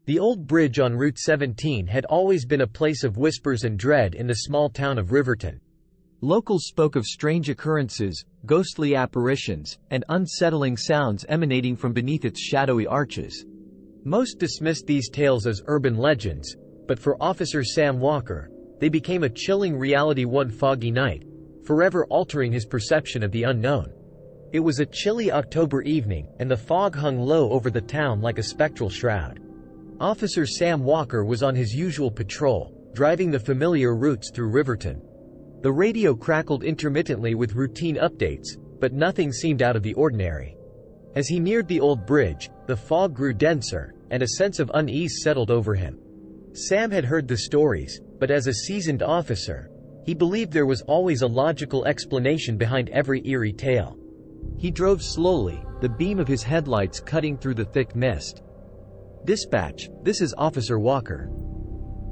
The old bridge on Route 17 had always been a place of whispers and dread in the small town of Riverton. Locals spoke of strange occurrences, ghostly apparitions, and unsettling sounds emanating from beneath its shadowy arches. Most dismissed these tales as urban legends, but for Officer Sam Walker, they became a chilling reality one foggy night, forever altering his perception of the unknown. It was a chilly October evening, and the fog hung low over the town like a spectral shroud. Officer Sam Walker was on his usual patrol, driving the familiar routes through Riverton. The radio crackled intermittently with routine updates, but nothing seemed out of the ordinary. As he neared the old bridge, the fog grew denser, and a sense of unease settled over him. Sam had heard the stories, but as a seasoned officer, he believed there was always a logical explanation behind every eerie tale. He drove slowly, the beam of his headlights cutting through the thick mist. "Dispatch, this is Officer Walker.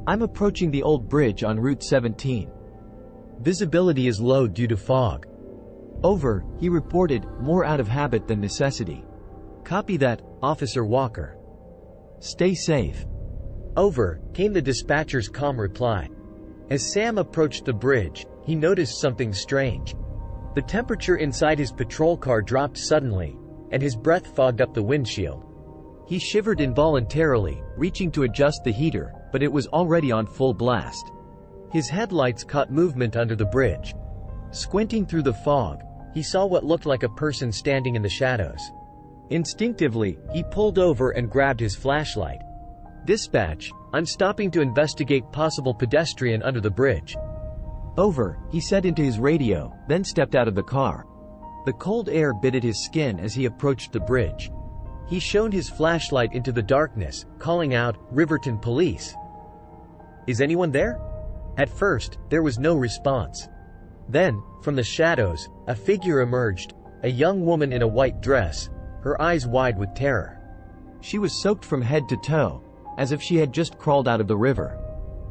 I'm approaching the old bridge on Route 17. Visibility is low due to fog." "Over," he reported, more out of habit than necessity. "Copy that, Officer Walker. Stay safe." "Over," came the dispatcher's calm reply. As Sam approached the bridge, he noticed something strange. The temperature inside his patrol car dropped suddenly, and his breath fogged up the windshield. He shivered involuntarily, reaching to adjust the heater, but it was already on full blast. His headlights caught movement under the bridge. Squinting through the fog, he saw what looked like a person standing in the shadows. Instinctively, he pulled over and grabbed his flashlight. "Dispatch, I'm stopping to investigate possible pedestrian under the bridge." "Over," he said into his radio, then stepped out of the car. The cold air bit at his skin as he approached the bridge. He shone his flashlight into the darkness, calling out, "Riverton Police. Is anyone there?" At first, there was no response. Then, from the shadows, a figure emerged, a young woman in a white dress, her eyes wide with terror. She was soaked from head to toe, as if she had just crawled out of the river.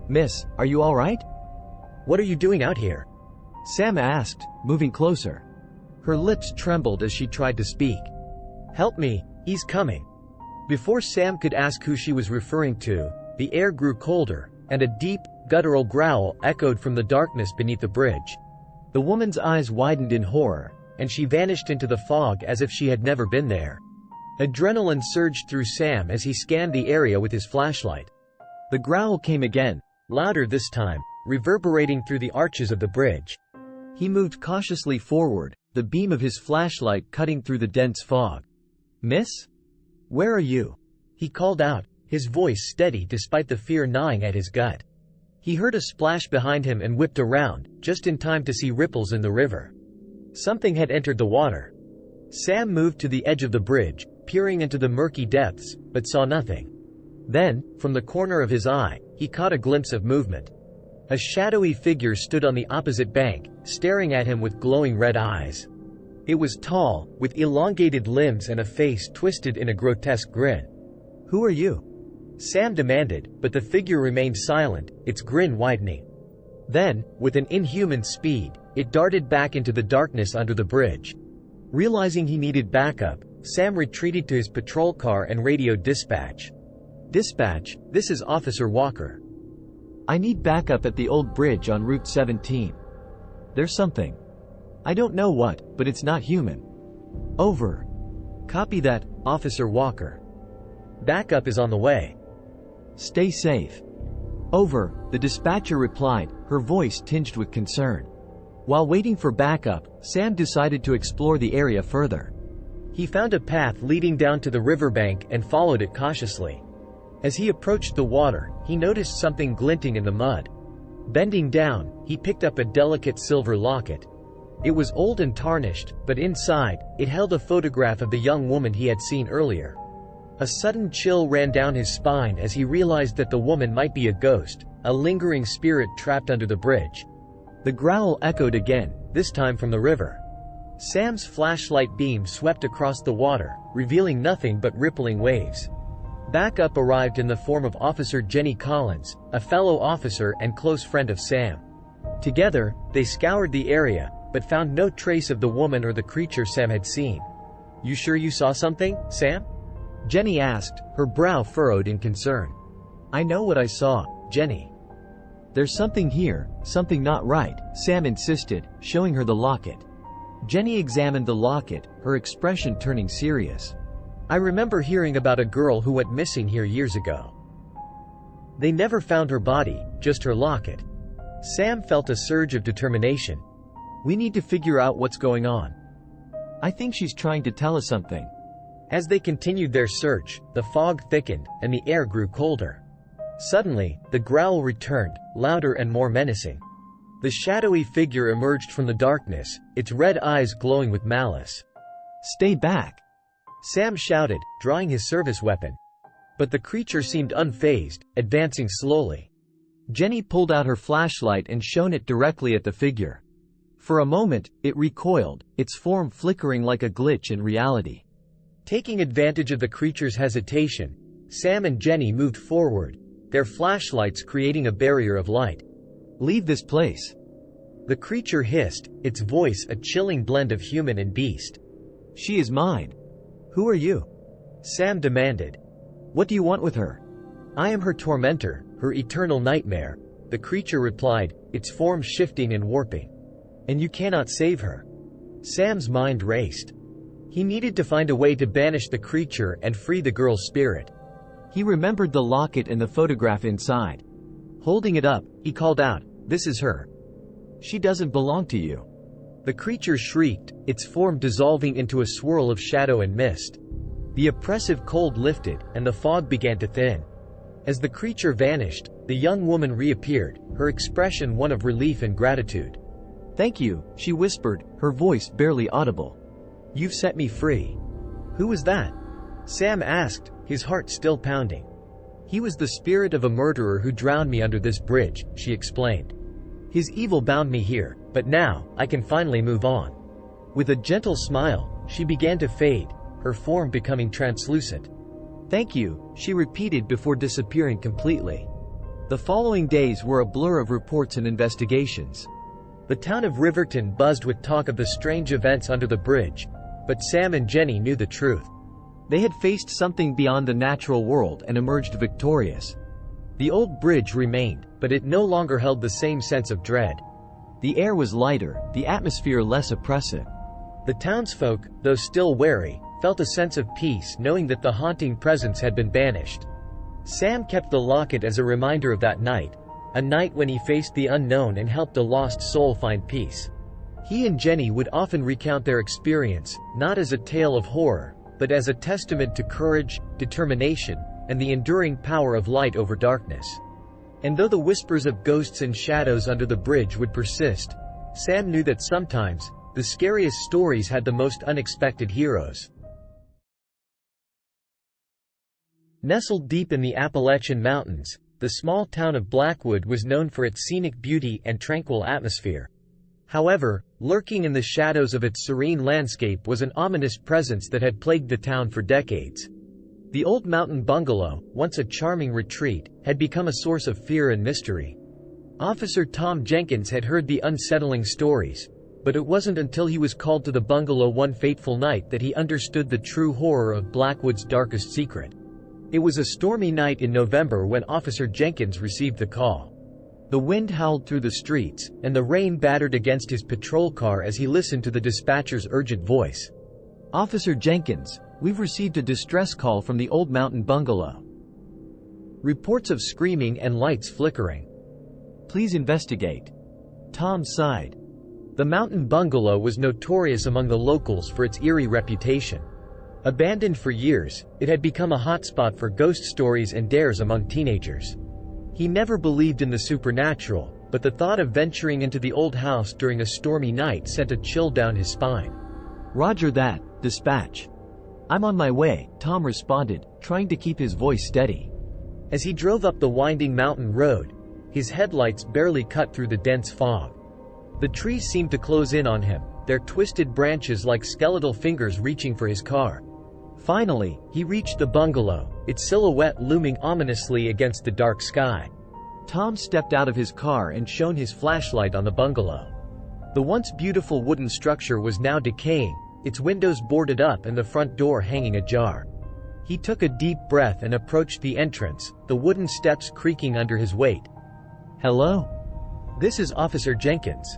"Miss, are you all right?" "What are you doing out here?" Sam asked, moving closer. Her lips trembled as she tried to speak. "Help me, he's coming." Before Sam could ask who she was referring to, the air grew colder, and a deep, guttural growl echoed from the darkness beneath the bridge. The woman's eyes widened in horror, and she vanished into the fog as if she had never been there. Adrenaline surged through Sam as he scanned the area with his flashlight. The growl came again, louder this time, reverberating through the arches of the bridge. He moved cautiously forward, the beam of his flashlight cutting through the dense fog. "Miss? Where are you?" he called out, his voice steady despite the fear gnawing at his gut. He heard a splash behind him and whipped around, just in time to see ripples in the river. Something had entered the water. Sam moved to the edge of the bridge, peering into the murky depths, but saw nothing. Then, from the corner of his eye, he caught a glimpse of movement. A shadowy figure stood on the opposite bank, staring at him with glowing red eyes. It was tall, with elongated limbs and a face twisted in a grotesque grin. "Who are you?" Sam demanded, but the figure remained silent, its grin widening. Then, with an inhuman speed, it darted back into the darkness under the bridge. Realizing he needed backup, Sam retreated to his patrol car and radioed dispatch. "Dispatch, this is Officer Walker. I need backup at the old bridge on Route 17. There's something. I don't know what, but it's not human." "Over." "Copy that, Officer Walker. Backup is on the way. Stay safe." "Over," the dispatcher replied, her voice tinged with concern. While waiting for backup, Sam decided to explore the area further. He found a path leading down to the riverbank and followed it cautiously. As he approached the water, he noticed something glinting in the mud. Bending down, he picked up a delicate silver locket. It was old and tarnished, but inside, it held a photograph of the young woman he had seen earlier. A sudden chill ran down his spine as he realized that the woman might be a ghost, a lingering spirit trapped under the bridge. The growl echoed again, this time from the river. Sam's flashlight beam swept across the water, revealing nothing but rippling waves. Backup arrived in the form of Officer Jenny Collins, a fellow officer and close friend of Sam. Together, they scoured the area, but found no trace of the woman or the creature Sam had seen. "You sure you saw something, Sam?" Jenny asked, her brow furrowed in concern. I know what I saw, Jenny. There's something here, something not right, Sam insisted, showing her the locket. Jenny examined the locket, her expression turning serious. I remember hearing about a girl who went missing here years ago. They never found her body, just her locket. Sam felt a surge of determination. We need to figure out what's going on. I think she's trying to tell us something. As they continued their search, the fog thickened, and the air grew colder. Suddenly, the growl returned, louder and more menacing. The shadowy figure emerged from the darkness, its red eyes glowing with malice. Stay back! Sam shouted, drawing his service weapon. But the creature seemed unfazed, advancing slowly. Jenny pulled out her flashlight and shone it directly at the figure. For a moment, it recoiled, its form flickering like a glitch in reality. Taking advantage of the creature's hesitation, Sam and Jenny moved forward, their flashlights creating a barrier of light. Leave this place. The creature hissed, its voice a chilling blend of human and beast. She is mine. Who are you? Sam demanded. What do you want with her? I am her tormentor, her eternal nightmare, the creature replied, its form shifting and warping. And you cannot save her. Sam's mind raced. He needed to find a way to banish the creature and free the girl's spirit. He remembered the locket and the photograph inside. Holding it up, he called out, "This is her. She doesn't belong to you." The creature shrieked, its form dissolving into a swirl of shadow and mist. The oppressive cold lifted, and the fog began to thin. As the creature vanished, the young woman reappeared, her expression one of relief and gratitude. "Thank you," she whispered, her voice barely audible. "You've set me free." "Who was that?" Sam asked, his heart still pounding. "He was the spirit of a murderer who drowned me under this bridge," she explained. "His evil bound me here, but now, I can finally move on." With a gentle smile, she began to fade, her form becoming translucent. "Thank you," she repeated before disappearing completely. The following days were a blur of reports and investigations. The town of Riverton buzzed with talk of the strange events under the bridge, but Sam and Jenny knew the truth. They had faced something beyond the natural world and emerged victorious. The old bridge remained, but it no longer held the same sense of dread. The air was lighter, the atmosphere less oppressive. The townsfolk, though still wary, felt a sense of peace knowing that the haunting presence had been banished. Sam kept the locket as a reminder of that night, a night when he faced the unknown and helped a lost soul find peace. He and Jenny would often recount their experience, not as a tale of horror, but as a testament to courage, determination, and the enduring power of light over darkness. And though the whispers of ghosts and shadows under the bridge would persist, Sam knew that sometimes, the scariest stories had the most unexpected heroes. Nestled deep in the Appalachian Mountains, the small town of Blackwood was known for its scenic beauty and tranquil atmosphere. However, lurking in the shadows of its serene landscape was an ominous presence that had plagued the town for decades. The old Mountain Bungalow, once a charming retreat, had become a source of fear and mystery. Officer Tom Jenkins had heard the unsettling stories, but it wasn't until he was called to the bungalow one fateful night that he understood the true horror of Blackwood's darkest secret. It was a stormy night in November when Officer Jenkins received the call. The wind howled through the streets, and the rain battered against his patrol car as he listened to the dispatcher's urgent voice. "Officer Jenkins, we've received a distress call from the old Mountain Bungalow. Reports of screaming and lights flickering. Please investigate." Tom sighed. The Mountain Bungalow was notorious among the locals for its eerie reputation. Abandoned for years, it had become a hotspot for ghost stories and dares among teenagers. He never believed in the supernatural, but the thought of venturing into the old house during a stormy night sent a chill down his spine. "Roger that, dispatch. I'm on my way," Tom responded, trying to keep his voice steady. As he drove up the winding mountain road, his headlights barely cut through the dense fog. The trees seemed to close in on him, their twisted branches like skeletal fingers reaching for his car. Finally, he reached the bungalow, its silhouette looming ominously against the dark sky. Tom stepped out of his car and shone his flashlight on the bungalow. The once beautiful wooden structure was now decaying, its windows boarded up and the front door hanging ajar. He took a deep breath and approached the entrance, the wooden steps creaking under his weight. "Hello? This is Officer Jenkins.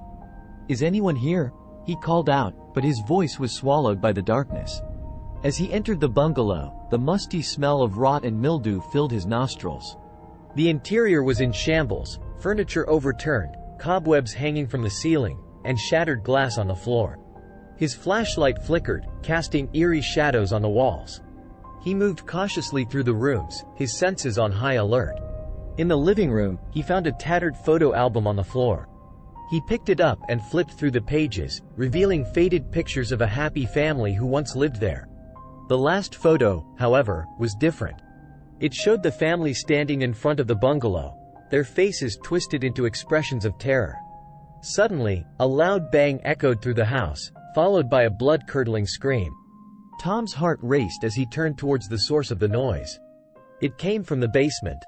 Is anyone here?" he called out, but his voice was swallowed by the darkness. As he entered the bungalow, the musty smell of rot and mildew filled his nostrils. The interior was in shambles, furniture overturned, cobwebs hanging from the ceiling, and shattered glass on the floor. His flashlight flickered, casting eerie shadows on the walls. He moved cautiously through the rooms, his senses on high alert. In the living room, he found a tattered photo album on the floor. He picked it up and flipped through the pages, revealing faded pictures of a happy family who once lived there. The last photo, however, was different. It showed the family standing in front of the bungalow, their faces twisted into expressions of terror. Suddenly, a loud bang echoed through the house, followed by a blood-curdling scream. Tom's heart raced as he turned towards the source of the noise. It came from the basement.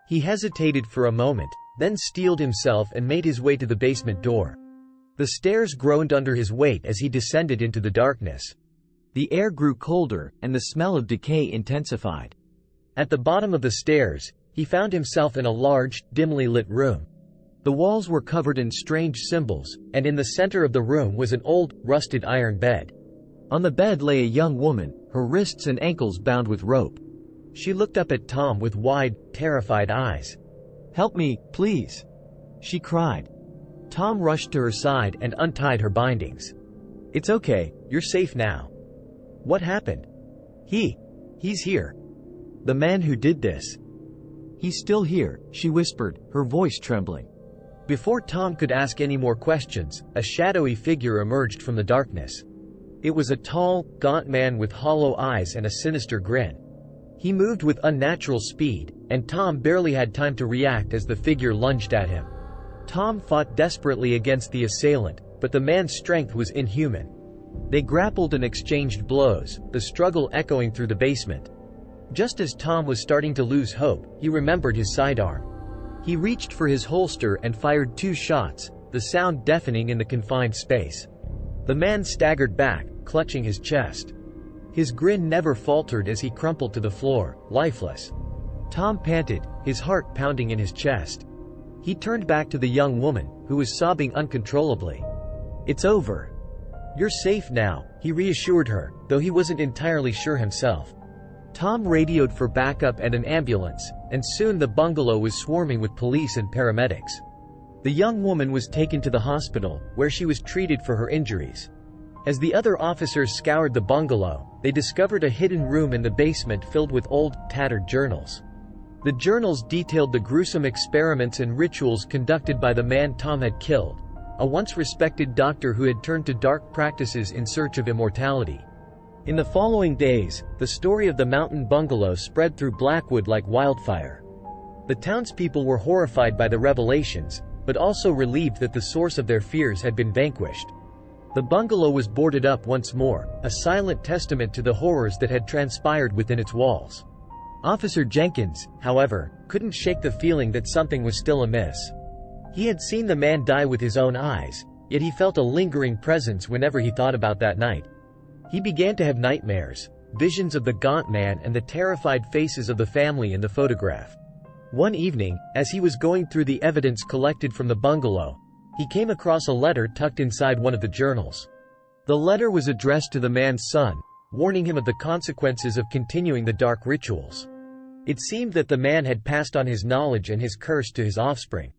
He hesitated for a moment, then steeled himself and made his way to the basement door. The stairs groaned under his weight as he descended into the darkness. The air grew colder, and the smell of decay intensified. At the bottom of the stairs, he found himself in a large, dimly lit room. The walls were covered in strange symbols, and in the center of the room was an old, rusted iron bed. On the bed lay a young woman, her wrists and ankles bound with rope. She looked up at Tom with wide, terrified eyes. "Help me, please," she cried. Tom rushed to her side and untied her bindings. "It's okay, you're safe now." "What happened?" He's here. The man who did this. He's still here," she whispered, her voice trembling. Before Tom could ask any more questions, a shadowy figure emerged from the darkness. It was a tall, gaunt man with hollow eyes and a sinister grin. He moved with unnatural speed, and Tom barely had time to react as the figure lunged at him. Tom fought desperately against the assailant, but the man's strength was inhuman. They grappled and exchanged blows, the struggle echoing through the basement. Just as Tom was starting to lose hope, he remembered his sidearm. He reached for his holster and fired 2 shots, the sound deafening in the confined space. The man staggered back, clutching his chest. His grin never faltered as he crumpled to the floor, lifeless. Tom panted, his heart pounding in his chest. He turned back to the young woman, who was sobbing uncontrollably. "It's over. You're safe now," he reassured her, though he wasn't entirely sure himself. Tom radioed for backup and an ambulance, and soon the bungalow was swarming with police and paramedics. The young woman was taken to the hospital, where she was treated for her injuries. As the other officers scoured the bungalow, they discovered a hidden room in the basement filled with old, tattered journals. The journals detailed the gruesome experiments and rituals conducted by the man Tom had killed, a once respected doctor who had turned to dark practices in search of immortality. In the following days, the story of the Mountain Bungalow spread through Blackwood like wildfire. The townspeople were horrified by the revelations, but also relieved that the source of their fears had been vanquished. The bungalow was boarded up once more, a silent testament to the horrors that had transpired within its walls. Officer Jenkins, however, couldn't shake the feeling that something was still amiss. He had seen the man die with his own eyes, yet he felt a lingering presence whenever he thought about that night. He began to have nightmares, visions of the gaunt man and the terrified faces of the family in the photograph. One evening, as he was going through the evidence collected from the bungalow, he came across a letter tucked inside one of the journals. The letter was addressed to the man's son, warning him of the consequences of continuing the dark rituals. It seemed that the man had passed on his knowledge and his curse to his offspring.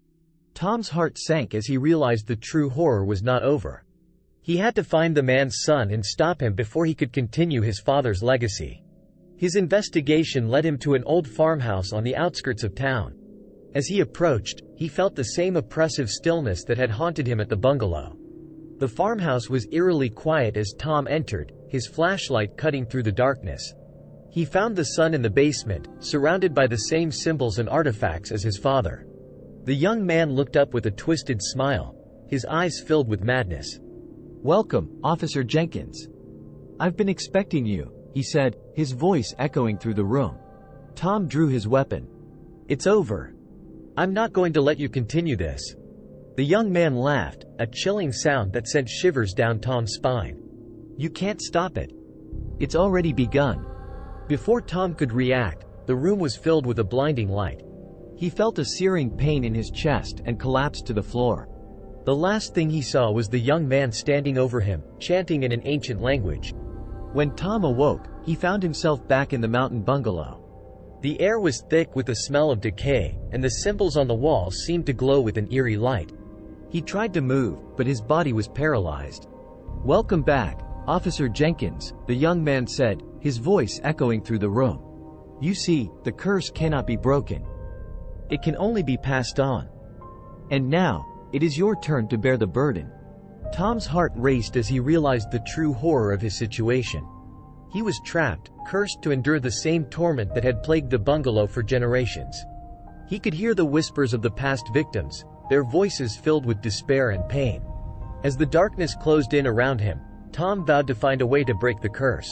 Tom's heart sank as he realized the true horror was not over. He had to find the man's son and stop him before he could continue his father's legacy. His investigation led him to an old farmhouse on the outskirts of town. As he approached, he felt the same oppressive stillness that had haunted him at the bungalow. The farmhouse was eerily quiet as Tom entered, his flashlight cutting through the darkness. He found the son in the basement, surrounded by the same symbols and artifacts as his father. The young man looked up with a twisted smile, his eyes filled with madness. "Welcome, Officer Jenkins. I've been expecting you," he said, his voice echoing through the room. Tom drew his weapon. "It's over. I'm not going to let you continue this." The young man laughed, a chilling sound that sent shivers down Tom's spine. "You can't stop it. It's already begun." Before Tom could react, the room was filled with a blinding light. He felt a searing pain in his chest and collapsed to the floor. The last thing he saw was the young man standing over him, chanting in an ancient language. When Tom awoke, he found himself back in the Mountain Bungalow. The air was thick with the smell of decay, and the symbols on the walls seemed to glow with an eerie light. He tried to move, but his body was paralyzed. "Welcome back, Officer Jenkins," the young man said, his voice echoing through the room. "You see, the curse cannot be broken. It can only be passed on. And now, it is your turn to bear the burden." Tom's heart raced as he realized the true horror of his situation. He was trapped, cursed to endure the same torment that had plagued the bungalow for generations. He could hear the whispers of the past victims, their voices filled with despair and pain. As the darkness closed in around him, Tom vowed to find a way to break the curse.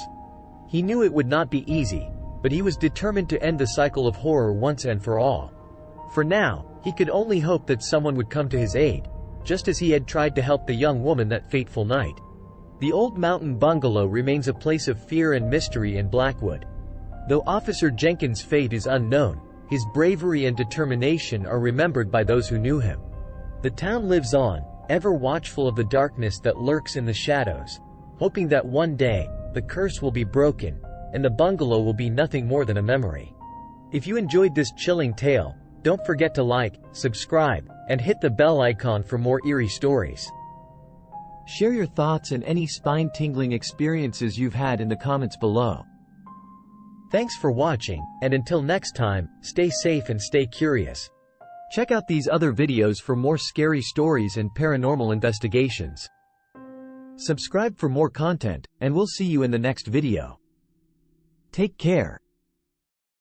He knew it would not be easy, but he was determined to end the cycle of horror once and for all. For now, he could only hope that someone would come to his aid, just as he had tried to help the young woman that fateful night. The old Mountain Bungalow remains a place of fear and mystery in Blackwood. Though Officer Jenkins' fate is unknown, his bravery and determination are remembered by those who knew him. The town lives on, ever watchful of the darkness that lurks in the shadows, hoping that one day, the curse will be broken, and the bungalow will be nothing more than a memory. If you enjoyed this chilling tale, don't forget to like, subscribe, and hit the bell icon for more eerie stories. Share your thoughts and any spine-tingling experiences you've had in the comments below. Thanks for watching, and until next time, stay safe and stay curious. Check out these other videos for more scary stories and paranormal investigations. Subscribe for more content, and we'll see you in the next video. Take care.